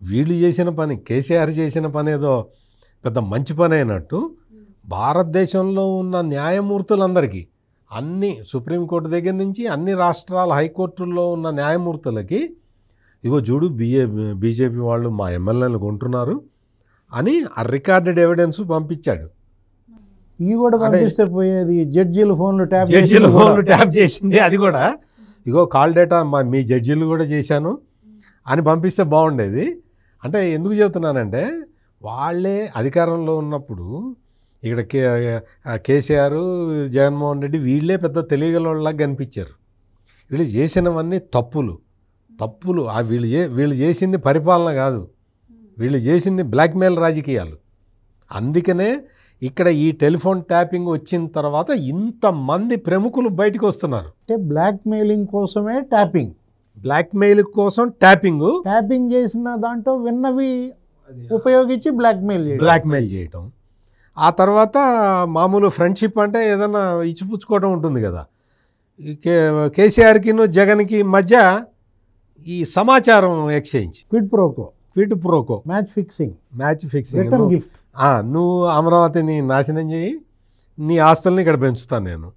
వీళ్ళు చేసిన పని, కేసీఆర్ చేసిన పని ఏదో పెద్ద మంచి పని అయినట్టు భారతదేశంలో ఉన్న న్యాయమూర్తులందరికీ, అన్ని సుప్రీంకోర్టు దగ్గర నుంచి అన్ని రాష్ట్రాల హైకోర్టుల్లో ఉన్న న్యాయమూర్తులకి ఇగో చూడు బీజేపీ వాళ్ళు మా ఎమ్మెల్యేలు కొంటున్నారు అని ఆ రికార్డెడ్ ఎవిడెన్స్ పంపించాడు. ఇవి కూడా పంపిస్తే పోయేది, జడ్జీల ఫోన్లు ట్యాప్ చేసింది అది కూడా, ఇగో కాల్ డేటా మీ జడ్జీలు కూడా చేశాను అని పంపిస్తే బాగుండేది. అంటే ఎందుకు చెబుతున్నానంటే వాళ్ళే అధికారంలో ఉన్నప్పుడు ఇక్కడ కేసీఆర్, జగన్మోహన్ రెడ్డి వీళ్ళే పెద్ద తెలియగలలాగా కనిపించారు. వీళ్ళు చేసినవన్నీ తప్పులు. వీళ్ళు చేసింది పరిపాలన కాదు, వీళ్ళు చేసింది బ్లాక్మెయిల్ రాజకీయాలు. అందుకనే ఇక్కడ ఈ టెలిఫోన్ ట్యాపింగ్ వచ్చిన తర్వాత ఇంతమంది ప్రముఖులు బయటకు వస్తున్నారు. అంటే బ్లాక్మెయిలింగ్ కోసమే ట్యాపింగ్, బ్లాక్మెయిల్ కోసం ట్యాపింగ్ చేసిన దాంట్లో విన్నవి ఉపయోగించి బ్లాక్మెయిల్ చేయటం. ఆ తర్వాత మామూలు ఫ్రెండ్షిప్ అంటే ఏదన్నా ఇచ్చిపుచ్చుకోవడం ఉంటుంది కదా. కేసీఆర్కి జగన్కి మధ్య ఈ సమాచారం exchange, quid pro quo, match fixing. Gift, నువ్వు అమరావతిని నాశనం చేయి, నీ ఆస్తుల్ని ఇక్కడ పెంచుతాను నేను,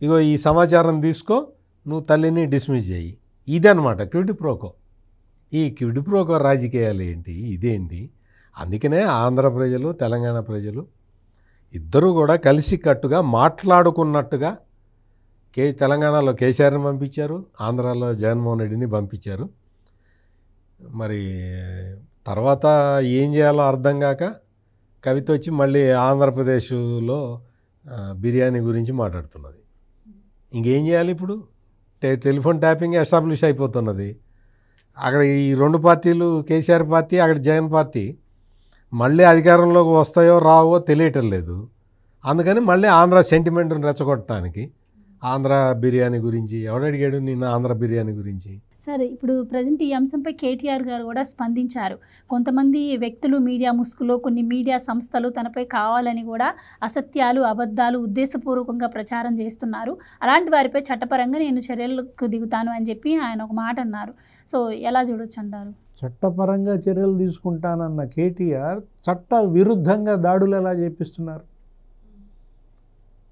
ఇగో ఈ సమాచారం తీసుకో, నువ్వు తల్లిని డిస్మిస్ చేయి. ఇదనమాట క్విడ్ ప్రోకో. ఈ క్విడ్ ప్రోకో రాజకీయాలు ఏంటి, ఇదేంటి? అందుకనే ఆంధ్ర ప్రజలు, తెలంగాణ ప్రజలు ఇద్దరూ కూడా కలిసి కట్టుగా మాట్లాడుకున్నట్టుగా తెలంగాణలో కేసీఆర్ని పంపించారు, ఆంధ్రాలో జగన్మోహన్ రెడ్డిని పంపించారు. మరి తర్వాత ఏం చేయాలో అర్థం కాక కవిత వచ్చి మళ్ళీ ఆంధ్రప్రదేశ్లో బిర్యానీ గురించి మాట్లాడుతున్నది. ఇంకేం చేయాలి ఇప్పుడు? టెలిఫోన్ ట్యాపింగ్ ఎస్టాబ్లిష్ అయిపోతున్నది. అక్కడ ఈ రెండు పార్టీలు, కేసీఆర్ పార్టీ, అక్కడ జగన్ పార్టీ మళ్ళీ అధికారంలోకి వస్తాయో రావో తెలియటం లేదు. అందుకని మళ్ళీ ఆంధ్ర సెంటిమెంట్ని రెచ్చగొట్టడానికి ఆంధ్ర బిర్యానీ గురించి ఎవడడిగాడు నిన్న? ఆంధ్ర బిర్యానీ గురించి. సరే, ఇప్పుడు ప్రజెంట్ ఈ అంశంపై కేటీఆర్ గారు కూడా స్పందించారు. కొంతమంది వ్యక్తులు మీడియా ముసుగులో, కొన్ని మీడియా సంస్థలు తనపై కావాలని కూడా అసత్యాలు, అబద్ధాలు ఉద్దేశపూర్వకంగా ప్రచారం చేస్తున్నారు. అలాంటి వారిపై చట్టపరంగా నేను చర్యలకు దిగుతాను అని చెప్పి ఆయన ఒక మాట అన్నారు. సో ఎలా చూడొచ్చు అంటారు? చట్టపరంగా చర్యలు తీసుకుంటానన్న కేటీఆర్ చట్ట విరుద్ధంగా దాడులు ఎలా చేపిస్తున్నారు?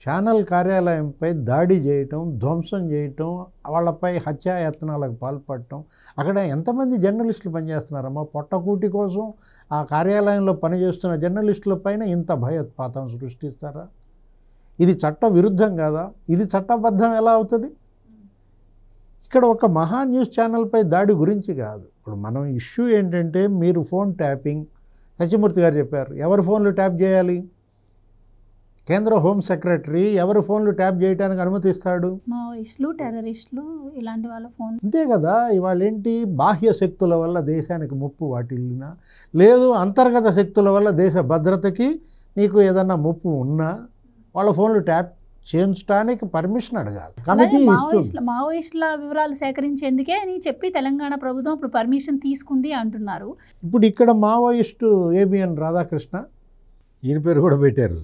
ఛానల్ కార్యాలయంపై దాడి చేయటం, ధ్వంసం చేయటం, వాళ్ళపై హత్యాయత్నాలకు పాల్పడటం. అక్కడ ఎంతమంది జర్నలిస్టులు పనిచేస్తున్నారమ్మా? పొట్టకూటి కోసం ఆ కార్యాలయంలో పనిచేస్తున్న జర్నలిస్టుల పైన ఇంత భయోత్పాతం సృష్టిస్తారా? ఇది చట్ట విరుద్ధం కాదా? ఇది చట్టబద్ధం ఎలా అవుతుంది? ఇక్కడ ఒక మహా న్యూస్ ఛానల్పై దాడి గురించి కాదు. ఇప్పుడు మనం ఇష్యూ ఏంటంటే, మీరు ఫోన్ ట్యాపింగ్, సత్యమూర్తి గారు చెప్పారు, ఎవరి ఫోన్లు ట్యాప్ చేయాలి? కేంద్ర హోమ్ సెక్రటరీ ఎవరి ఫోన్లు ట్యాప్ చేయడానికి అనుమతిస్తాడు? మావోయిస్టులు, టెర్రరిస్టులు, ఇలాంటి వాళ్ళ ఫోన్. అంతే కదా. ఇవాళ ఏంటి, బాహ్య శక్తుల వల్ల దేశానికి ముప్పు వాటిల్లినా, లేదు అంతర్గత శక్తుల వల్ల దేశ భద్రతకి నీకు ఏదన్నా ముప్పు ఉన్నా వాళ్ళ ఫోన్లు ట్యాప్ చేయించడానికి పర్మిషన్ అడగాలి. కమిటీ మావోయిస్టుల వివరాలు సేకరించేందుకే అని చెప్పి తెలంగాణ ప్రభుత్వం ఇప్పుడు పర్మిషన్ తీసుకుంది అంటున్నారు. ఇప్పుడు ఇక్కడ మావోయిస్టు ఏబిఎన్ రాధాకృష్ణ, ఈయన పేరు కూడా పెట్టారు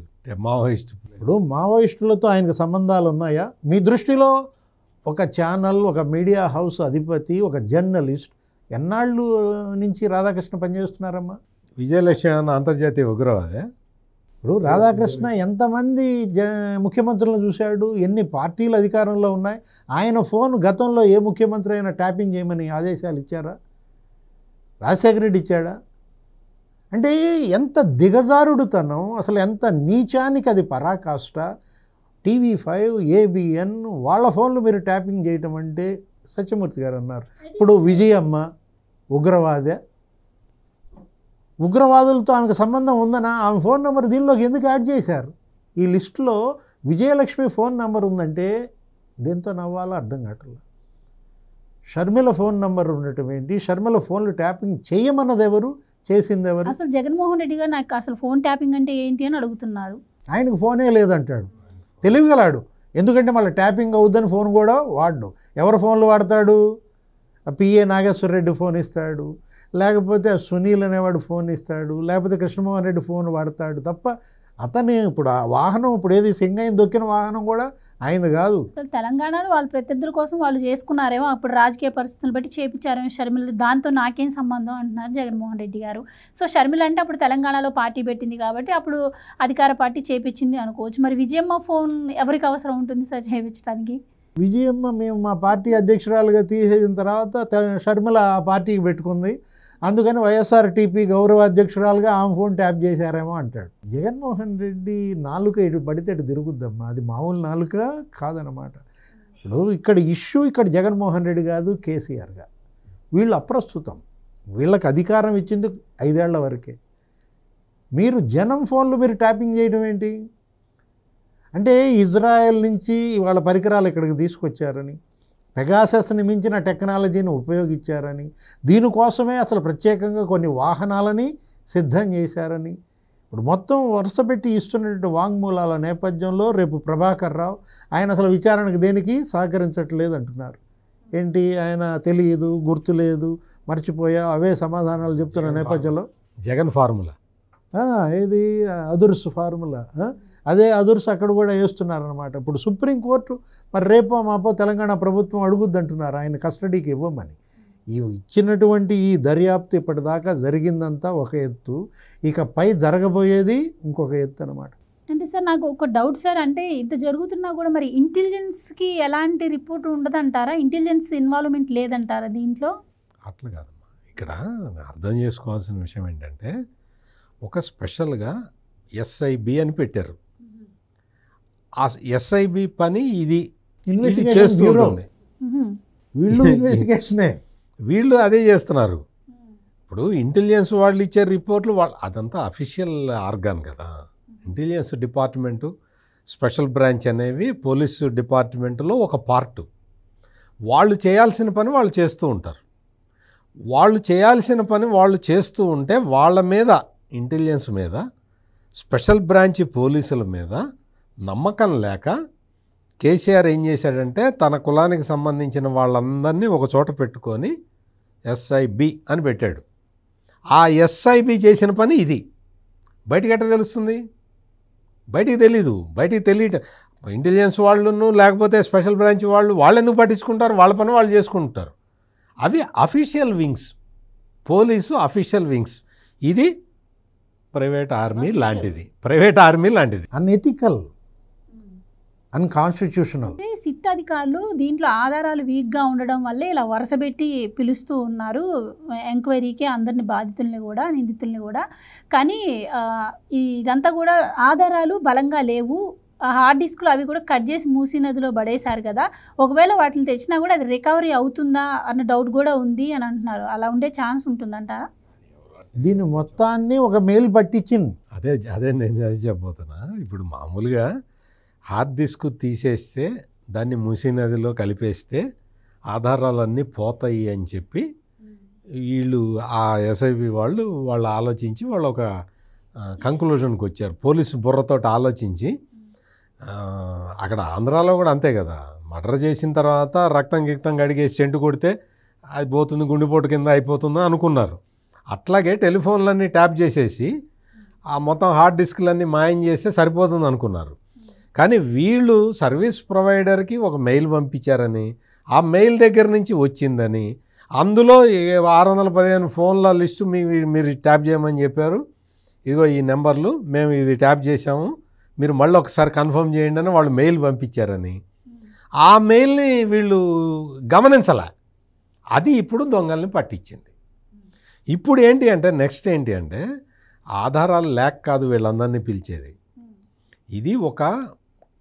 మావోయిస్టు. ఇప్పుడు మావోయిస్టులతో ఆయనకు సంబంధాలు ఉన్నాయా? మీ దృష్టిలో ఒక ఛానల్, ఒక మీడియా హౌస్ అధిపతి, ఒక జర్నలిస్ట్ ఎన్నాళ్ళు నుంచి రాధాకృష్ణ పనిచేస్తున్నారమ్మా? విజయలక్ష్మి అన్న అంతర్జాతీయ ఉగ్రవాదే. ఇప్పుడు రాధాకృష్ణ ఎంతమంది ముఖ్యమంత్రులను చూశాడు? ఎన్ని పార్టీలు అధికారంలో ఉన్నాయి? ఆయన ఫోన్ గతంలో ఏ ముఖ్యమంత్రి అయినా ట్యాపింగ్ చేయమని ఆదేశాలు ఇచ్చారా? రాజశేఖర రెడ్డి ఇచ్చాడా? అంటే ఎంత దిగజారుడుతనం, అసలు ఎంత నీచానికి అది పరాకాష్ట. TV5, ABN వాళ్ళ ఫోన్లు మీరు ట్యాపింగ్ చేయటం అంటే, సత్యమూర్తి గారు అన్నారు. ఇప్పుడు విజయమ్మ ఉగ్రవాదే? ఉగ్రవాదులతో ఆమెకు సంబంధం ఉందనా? ఆమె ఫోన్ నెంబర్ దీనిలోకి ఎందుకు యాడ్ చేశారు? ఈ లిస్టులో విజయలక్ష్మి ఫోన్ నెంబర్ ఉందంటే దేంతో నవ్వాలో అర్థం కావట్లేదు. షర్మిల ఫోన్ నెంబర్ ఉండటం ఏంటి? షర్మిల ఫోన్లు ట్యాపింగ్ చేయమన్నది ఎవరు? చేసింది ఎవరు? అసలు జగన్మోహన్ రెడ్డి గారు నాకు అసలు ఫోన్ ట్యాపింగ్ అంటే ఏంటి అని అడుగుతున్నారు. ఆయనకు ఫోనే లేదంటాడు. తెలివిగలాడు. ఎందుకంటే మళ్ళీ ట్యాపింగ్ అవుద్దని ఫోన్ కూడా వాడు. ఎవరి ఫోన్లు వాడతాడు? పిఏ నాగేశ్వర రెడ్డి ఫోన్ ఇస్తాడు, లేకపోతే ఆ సునీల్ అనేవాడు ఫోన్ ఇస్తాడు, లేకపోతే కృష్ణమోహన్ రెడ్డి ఫోన్ వాడతాడు తప్ప అతని ఇప్పుడు ఆ వాహనం ఇప్పుడు ఏది సింగయ్య దొక్కిన వాహనం కూడా ఆయనది కాదు. అసలు తెలంగాణలో వాళ్ళ ప్రత్యర్థుల కోసం వాళ్ళు చేసుకున్నారేమో, అప్పుడు రాజకీయ పరిస్థితులు బట్టి చేపించారేమో షర్మిల, దాంతో నాకేం సంబంధం అంటున్నారు జగన్మోహన్ రెడ్డి గారు. సో షర్మిల అంటే అప్పుడు తెలంగాణలో పార్టీ పెట్టింది కాబట్టి అప్పుడు అధికార పార్టీ చేపించింది అనుకోవచ్చు. మరి విజయమ్మ ఫోన్ ఎవరికి అవసరం ఉంటుంది సార్ చేయించడానికి? విజయమ్మ మేము మా పార్టీ అధ్యక్షురాలుగా తీసేసిన తర్వాత షర్మిల ఆ పార్టీకి పెట్టుకుంది, అందుకని వైఎస్ఆర్టీపీ గౌరవ అధ్యక్షురాలుగా ఆమె ఫోన్ ట్యాప్ చేశారేమో అంటాడు. జగన్మోహన్ రెడ్డి నాలుక ఇటు పడితే ఇటు తిరుగుద్దమ్మా, అది మామూలు నాలుక కాదనమాట. ఇప్పుడు ఇక్కడ ఇష్యూ ఇక్కడ జగన్మోహన్ రెడ్డి కాదు, కేసీఆర్ గారు. వీళ్ళు అప్రస్తుతం, వీళ్ళకి అధికారం ఇచ్చింది 5 ఏళ్ల వరకే. మీరు జనం ఫోన్లు మీరు ట్యాపింగ్ చేయడం ఏంటి అంటే ఇజ్రాయెల్ నుంచి వాళ్ళ పరికరాలు ఇక్కడికి తీసుకొచ్చారని, పెగాసస్ని మించిన టెక్నాలజీని ఉపయోగించారని, దీనికోసమే అసలు ప్రత్యేకంగా కొన్ని వాహనాలని సిద్ధం చేశారని ఇప్పుడు మొత్తం వరుసపెట్టి ఇస్తున్నటువంటి వాంగ్మూలాల నేపథ్యంలో రేపు ప్రభాకర్ రావు ఆయన అసలు విచారణకు దేనికి సహకరించట్లేదు అంటున్నారు. ఏంటి ఆయన తెలియదు, గుర్తులేదు, మర్చిపోయా, అవే సమాధానాలు చెప్తున్న నేపథ్యంలో జగన్ ఫార్ములా ఏది అదుర్స్ ఫార్ములా, అదే అదుర్స్ అక్కడ కూడా వేస్తున్నారనమాట. ఇప్పుడు సుప్రీంకోర్టు మరి రేపో మాపో తెలంగాణ ప్రభుత్వం అడుగుద్ది అంటున్నారు ఆయన కస్టడీకి ఇవ్వమని. ఈ ఇచ్చినటువంటి ఈ దర్యాప్తు ఇప్పటిదాకా జరిగిందంతా ఒక ఎత్తు, ఇకపై జరగబోయేది ఇంకొక ఎత్తు అనమాట. అంటే సార్ నాకు ఒక డౌట్ సార్, అంటే ఇంత జరుగుతున్నా కూడా మరి ఇంటెలిజెన్స్కి ఎలాంటి రిపోర్ట్ ఉండదంటారా? ఇంటెలిజెన్స్ ఇన్వాల్వ్మెంట్ లేదంటారా దీంట్లో? అట్లా కాదమ్మా, ఇక్కడ అర్థం చేసుకోవాల్సిన విషయం ఏంటంటే ఒక స్పెషల్గా ఎస్ఐబి అని పెట్టారు. ఆ ఎస్ఐబి పని ఇది చేస్తూ ఉంటుంది. వీళ్ళు అదే చేస్తున్నారు. ఇప్పుడు ఇంటెలిజెన్స్ వాళ్ళు ఇచ్చే రిపోర్ట్లు అదంతా అఫీషియల్ ఆర్గాన్ కదా. ఇంటెలిజెన్స్ డిపార్ట్మెంటు, స్పెషల్ బ్రాంచ్ అనేవి పోలీసు డిపార్ట్మెంట్లో ఒక పార్టు. వాళ్ళు చేయాల్సిన పని వాళ్ళు చేస్తూ ఉంటారు. వాళ్ళు చేయాల్సిన పని వాళ్ళు చేస్తూ ఉంటే వాళ్ళ మీద, ఇంటెలిజెన్స్ మీద, స్పెషల్ బ్రాంచ్ పోలీసుల మీద నమ్మకం లేక కేసీఆర్ ఏం చేశాడంటే తన కులానికి సంబంధించిన వాళ్ళందరినీ ఒక చోట పెట్టుకొని ఎస్ఐబి అని పెట్టాడు. ఆ ఎస్ఐబి చేసిన పని ఇది. బయటికి ఎట్లా తెలుస్తుంది? బయటికి తెలీదు. బయటికి తెలియట ఇంటెలిజెన్స్ వాళ్ళను లేకపోతే స్పెషల్ బ్రాంచ్ వాళ్ళు ఎందుకు పట్టించుకుంటారు? వాళ్ళ పని వాళ్ళు చేసుకుంటారు. అవి official wings, police official wings. ఇది ప్రైవేట్ ఆర్మీ లాంటిది. Unethical, unconstitutional. అంటే సిట్ అధికారులు దీంట్లో ఆధారాలు వీక్గా ఉండడం వల్లే ఇలా వరుసపెట్టి పిలుస్తూ ఉన్నారు ఎంక్వైరీకి అందరిని, బాధితుల్ని కూడా, నిందితుల్ని కూడా. కానీ ఇదంతా కూడా ఆధారాలు బలంగా లేవు. హార్డ్ డిస్క్లు అవి కూడా కట్ చేసి మూసీ నదిలో పడేశారు కదా, ఒకవేళ వాటిని తెచ్చినా కూడా అది రికవరీ అవుతుందా అన్న డౌట్ కూడా ఉంది అని అంటున్నారు. అలా ఉండే ఛాన్స్ ఉంటుందంటారా? దీన్ని మొత్తాన్ని ఒక మెయిల్ పట్టించింది. అదే నేను అది చెప్పబోతున్నా. ఇప్పుడు మామూలుగా హార్డ్ డిస్క్ తీసేస్తే దాన్ని మూసీ నదిలో కలిపేస్తే ఆధారాలన్నీ పోతాయి అని చెప్పి వీళ్ళు ఆ ఎస్ఐబి వాళ్ళు ఆలోచించి వాళ్ళు ఒక కంక్లూజన్కి వచ్చారు. పోలీసు బుర్రతోటి ఆలోచించి, అక్కడ ఆంధ్రాలో కూడా అంతే కదా, మర్డర్ చేసిన తర్వాత రక్తం కడిగేసి సెంటు కొడితే అది పోతుంది, గుండెపోటు కింద అయిపోతుందో అనుకున్నారు. అట్లాగే టెలిఫోన్లన్నీ ట్యాప్ చేసేసి ఆ మొత్తం హార్డ్ డిస్క్లన్నీ మాయం చేస్తే సరిపోతుంది అనుకున్నారు. కానీ వీళ్ళు సర్వీస్ ప్రొవైడర్కి ఒక మెయిల్ పంపించారని, ఆ మెయిల్ దగ్గర నుంచి వచ్చిందని, అందులో 615 ఫోన్ల లిస్టు మీరు ట్యాప్ చేయమని చెప్పారు, ఇదిగో ఈ నెంబర్లు మేము ఇది ట్యాప్ చేసాము, మీరు మళ్ళీ ఒకసారి కన్ఫర్మ్ చేయండి అని వాళ్ళు మెయిల్ పంపించారని, ఆ మెయిల్ని వీళ్ళు గమనించాల. అది ఇప్పుడు దొంగల్ని పట్టించింది. ఇప్పుడు ఏంటి అంటే నెక్స్ట్ ఏంటి అంటే ఆధారాలు లేక కాదు వీళ్ళందరినీ పిలిచేది. ఇది ఒక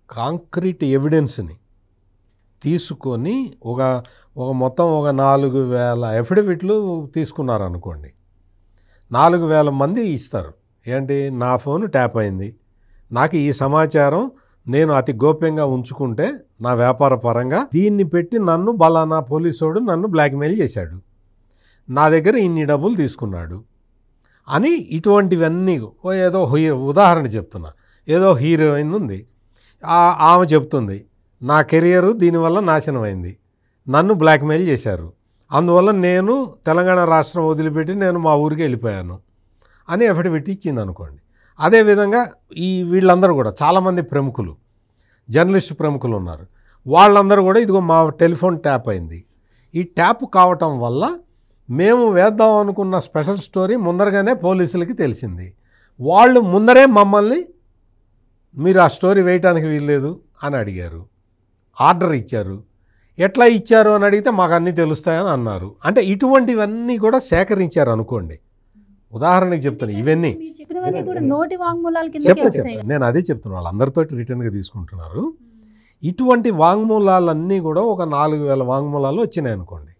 కాంక్రీట్ ఎవిడెన్స్ని తీసుకొని ఒక మొత్తం 4,000 ఎఫిడవిట్లు తీసుకున్నారనుకోండి. 4,000 మంది ఇస్తారు. ఏంటి, నా ఫోన్ ట్యాప్ అయింది, నాకు ఈ సమాచారం నేను అతి గోప్యంగా ఉంచుకుంటే నా వ్యాపార పరంగా దీన్ని పెట్టి నన్ను బలానా పోలీసోడు నన్ను బ్లాక్మెయిల్ చేశాడు, నా దగ్గర ఇన్ని డబ్బులు తీసుకున్నాడు అని ఇటువంటివన్నీ. ఏదో ఉదాహరణ చెప్తున్నా, ఏదో హీరోయిన్ ఉంది, ఆమె చెప్తుంది నా కెరియరు దీనివల్ల నాశనం అయింది, నన్ను బ్లాక్మెయిల్ చేశారు, అందువల్ల నేను తెలంగాణ రాష్ట్రం వదిలిపెట్టి నేను మా ఊరికి వెళ్ళిపోయాను అని అఫిడవిట్ ఇచ్చింది అనుకోండి. అదేవిధంగా వీళ్ళందరూ కూడా చాలామంది ప్రముఖులు, జర్నలిస్ట్ ప్రముఖులు ఉన్నారు. వాళ్ళందరూ కూడా ఇదిగో మా టెలిఫోన్ ట్యాప్ అయింది. ఈ ట్యాప్ కావటం వల్ల మేము వేద్దాం అనుకున్న స్పెషల్ స్టోరీ ముందరగానే పోలీసులకి తెలిసింది. వాళ్ళు ముందరే మమ్మల్ని మీరు ఆ స్టోరీ వేయటానికి వీల్లేదు అని అడిగారు, ఆర్డర్ ఇచ్చారు. ఎట్లా ఇచ్చారు అని అడిగితే మాకు అన్నీ తెలుస్తాయని అన్నారు. అంటే ఇటువంటివన్నీ కూడా సేకరించారు అనుకోండి. ఉదాహరణకి చెప్తాను, ఇవన్నీ చెప్తాను, నేను అదే చెప్తున్నాను, వాళ్ళందరితో రిటర్న్గా తీసుకుంటున్నారు. ఇటువంటి వాంగ్మూలాలన్నీ కూడా ఒక 4000 వాంగ్మూలాలు వచ్చినాయి అనుకోండి.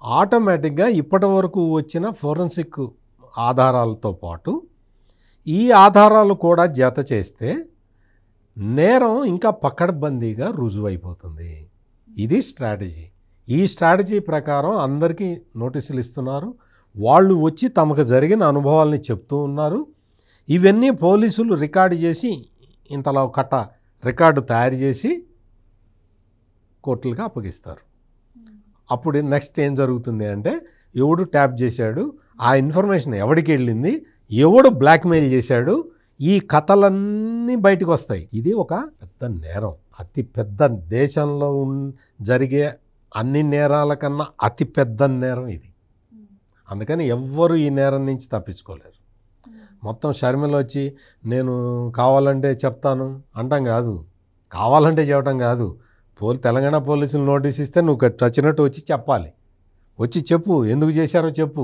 ఆటోమేటిక్గా ఇప్పటి వరకు వచ్చిన ఫోరెన్సిక్ ఆధారాలతో పాటు ఈ ఆధారాలు కూడా జత చేస్తే నేరం ఇంకా పకడ్బందీగా రుజువైపోతుంది. ఇది స్ట్రాటజీ. ఈ స్ట్రాటజీ ప్రకారం అందరికీ నోటీసులు ఇస్తున్నారు. వాళ్ళు వచ్చి తమకు జరిగిన అనుభవాల్ని చెప్తూ ఉన్నారు. ఇవన్నీ పోలీసులు రికార్డు చేసి ఇంతలా కట్ట రికార్డు తయారు చేసి కోర్టులుగా అప్పగిస్తారు. అప్పుడు నెక్స్ట్ ఏం జరుగుతుంది అంటే ఎవడు ట్యాప్ చేశాడు, ఆ ఇన్ఫర్మేషన్ ఎవడికి వెళ్ళింది, ఎవడు బ్లాక్మెయిల్ చేశాడు, ఈ కథలన్నీ బయటకు వస్తాయి. ఇది ఒక పెద్ద నేరం, అతి పెద్ద దేశంలో జరిగే అన్ని నేరాల కన్నా అతి పెద్ద నేరం ఇది. అందుకని ఎవ్వరు ఈ నేరం నుంచి తప్పించుకోలేరు. మొత్తం షర్మిల వచ్చి నేను కావాలంటే చెప్తాను అంటాం కాదు, కావాలంటే చెప్పడం కాదు. తెలంగాణ పోలీసులు నోటీస్ ఇస్తే నువ్వు చచ్చినట్టు వచ్చి చెప్పాలి. వచ్చి చెప్పు, ఎందుకు చేశారో చెప్పు,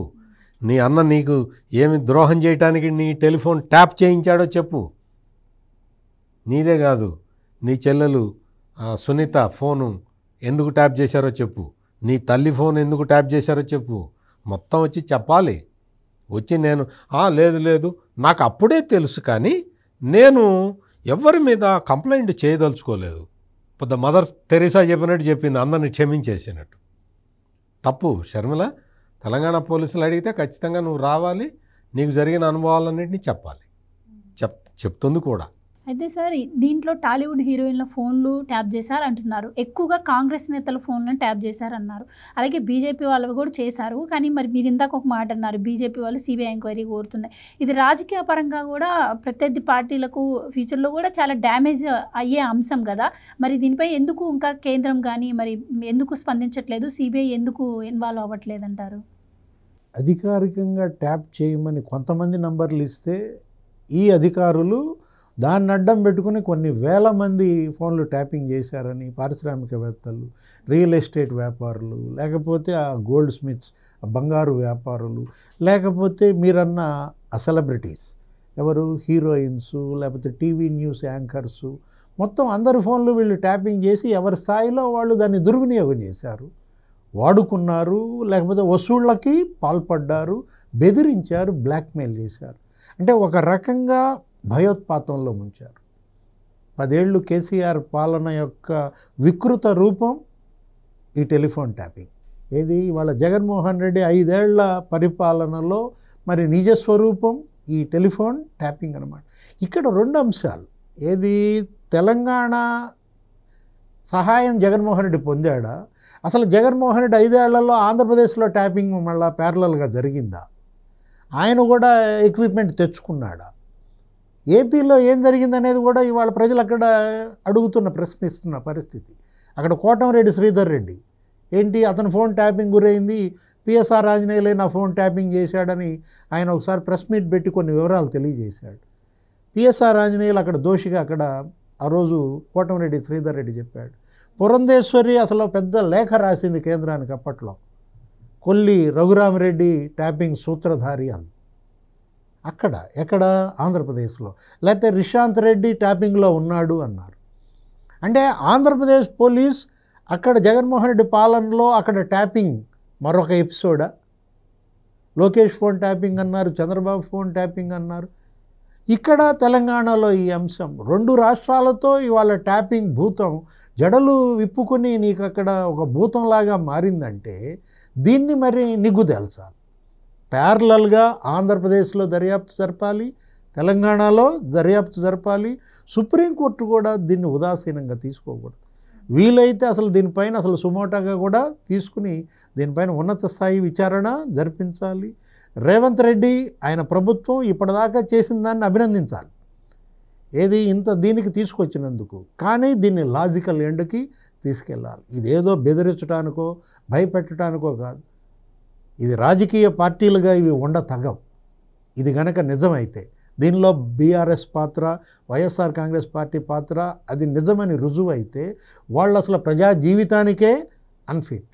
నీ అన్న నీకు ఏమి ద్రోహం చేయడానికి నీ టెలిఫోన్ ట్యాప్ చేయించాడో చెప్పు. నీదే కాదు, నీ చెల్లెలు సునీత ఫోను ఎందుకు ట్యాప్ చేశారో చెప్పు, నీ తల్లి ఫోన్ ఎందుకు ట్యాప్ చేశారో చెప్పు. మొత్తం వచ్చి చెప్పాలి. వచ్చి నేను లేదు నాకు అప్పుడే తెలుసు, కానీ నేను ఎవరి మీద కంప్లైంట్ చేయదలుచుకోలేదు. పొద్దు మదర్ తెరీసా చెప్పినట్టు చెప్పింది, అందరిని క్షమించేసినట్టు. తప్పు షర్మిల. తెలంగాణ పోలీసులు అడిగితే ఖచ్చితంగా నువ్వు రావాలి, నీకు జరిగిన అనుభవాలన్నింటినీ చెప్పాలి. చెప్తుంది కూడా. అయితే సార్, దీంట్లో టాలీవుడ్ హీరోయిన్ల ఫోన్లు ట్యాప్ చేశారు అంటున్నారు, ఎక్కువగా కాంగ్రెస్ నేతల ఫోన్లను ట్యాప్ చేశారన్నారు. అలాగే బీజేపీ వాళ్ళు కూడా చేశారు. కానీ మరి మీరు ఇందాక ఒక మాట అన్నారు, బీజేపీ వాళ్ళు సిబిఐ ఎంక్వైరీ కోరుతున్నాయి. ఇది రాజకీయ పరంగా కూడా ప్రత్యర్థి పార్టీలకు ఫ్యూచర్లో కూడా చాలా డ్యామేజ్ అయ్యే అంశం కదా. మరి దీనిపై ఎందుకు ఇంకా కేంద్రం కానీ మరి ఎందుకు స్పందించట్లేదు, సిబిఐ ఎందుకు ఇన్వాల్వ్ అవ్వట్లేదంటారు? అధికారికంగా ట్యాప్ చేయమని కొంతమంది నంబర్లు ఇస్తే ఈ అధికారులు దాన్ని అడ్డం పెట్టుకుని కొన్ని వేల మంది ఫోన్లు ట్యాపింగ్ చేశారని పారిశ్రామికవేత్తలు, రియల్ ఎస్టేట్ వ్యాపారులు, లేకపోతే ఆ గోల్డ్ స్మిత్స్, బంగారు వ్యాపారులు, లేకపోతే మీరన్న ఆ సెలబ్రిటీస్ ఎవరు, హీరోయిన్స్, లేకపోతే టీవీ న్యూస్ యాంకర్సు, మొత్తం అందరి ఫోన్లు వీళ్ళు ట్యాపింగ్ చేసి ఎవరి స్థాయిలో వాళ్ళు దాన్ని దుర్వినియోగం చేశారు, వాడుకున్నారు, లేకపోతే వసూళ్ళకి పాల్పడ్డారు, బెదిరించారు, బ్లాక్మెయిల్ చేశారు. అంటే ఒక రకంగా భయోత్పాతంలో ముంచారు. 10 ఏళ్ళు కేసీఆర్ పాలన యొక్క వికృత రూపం ఈ టెలిఫోన్ ట్యాపింగ్. ఏది వాళ్ళ జగన్మోహన్ రెడ్డి 5 ఏళ్ల పరిపాలనలో మరి నిజస్వరూపం ఈ టెలిఫోన్ ట్యాపింగ్ అన్నమాట. ఇక్కడ 2 అంశాలు. ఏది, తెలంగాణ సహాయం జగన్మోహన్ రెడ్డి పొందాడా, అసలు జగన్మోహన్ రెడ్డి 5 ఏళ్లలో ఆంధ్రప్రదేశ్లో ట్యాపింగ్ మళ్ళీ ప్యారలల్గా జరిగిందా, ఆయన కూడా ఎక్విప్మెంట్ తెచ్చుకున్నాడా, ఏపీలో ఏం జరిగిందనేది కూడా ఇవాళ ప్రజలు అక్కడ ప్రశ్నిస్తున్న పరిస్థితి. అక్కడ కోటంరెడ్డి శ్రీధర్ రెడ్డి ఏంటి, అతను ఫోన్ ట్యాపింగ్ గురైంది, పిఎస్ఆర్ ఆంజనేయులే నా ఫోన్ ట్యాపింగ్ చేశాడని ఆయన ఒకసారి ప్రెస్ మీట్ పెట్టి కొన్ని వివరాలు తెలియజేశాడు. పిఎస్ఆర్ ఆంజనేయులు అక్కడ దోషిగా అక్కడ ఆ రోజు కోటంరెడ్డి శ్రీధర్ రెడ్డి చెప్పాడు. పురంధేశ్వరి అసలు పెద్ద లేఖ రాసింది కేంద్రానికి అప్పట్లో, కొల్లి రఘురామరెడ్డి ట్యాపింగ్ సూత్రధారి అని. అక్కడ ఎక్కడ, ఆంధ్రప్రదేశ్లో. లేకపోతే రిషాంత్ రెడ్డి ట్యాపింగ్లో ఉన్నాడు అన్నారు. అంటే ఆంధ్రప్రదేశ్ పోలీస్ అక్కడ జగన్మోహన్ రెడ్డి పాలనలో అక్కడ ట్యాపింగ్ మరొక ఎపిసోడా? లోకేష్ ఫోన్ ట్యాపింగ్ అన్నారు, చంద్రబాబు ఫోన్ ట్యాపింగ్ అన్నారు. ఇక్కడ తెలంగాణలో ఈ అంశం 2 రాష్ట్రాలతో ఇవాళ ట్యాపింగ్ భూతం జడలు విప్పుకొని నీకు అక్కడ ఒక భూతంలాగా మారిందంటే దీన్ని మరి నిగ్గుదేల్చాలి. ప్యారలల్గా ఆంధ్రప్రదేశ్లో దర్యాప్తు జరపాలి, తెలంగాణలో దర్యాప్తు జరపాలి. సుప్రీంకోర్టు కూడా దీన్ని ఉదాసీనంగా తీసుకోకూడదు. వీలైతే అసలు దీనిపైన అసలు సుమోటాగా కూడా తీసుకుని దీనిపైన ఉన్నత స్థాయి విచారణ జరిపించాలి. రేవంత్ రెడ్డి ఆయన ప్రభుత్వం ఇప్పటిదాకా చేసిన దాన్ని అభినందించాలి, ఏది ఇంత దీనికి తీసుకొచ్చినందుకు. కానీ దీన్ని లాజికల్ ఎండ్కి తీసుకెళ్ళాలి. ఇదేదో బెదిరించడానికో భయపెట్టడానికో కాదు. ఇది రాజకీయ పార్టీలుగా ఇవి తగవు. ఇది గనక నిజమైతే దీనిలో బీఆర్ఎస్ పాత్ర, వైఎస్ఆర్ కాంగ్రెస్ పార్టీ పాత్ర అది నిజమని రుజువు అయితే వాళ్ళు అసలు ప్రజా జీవితానికే అన్ఫిట్.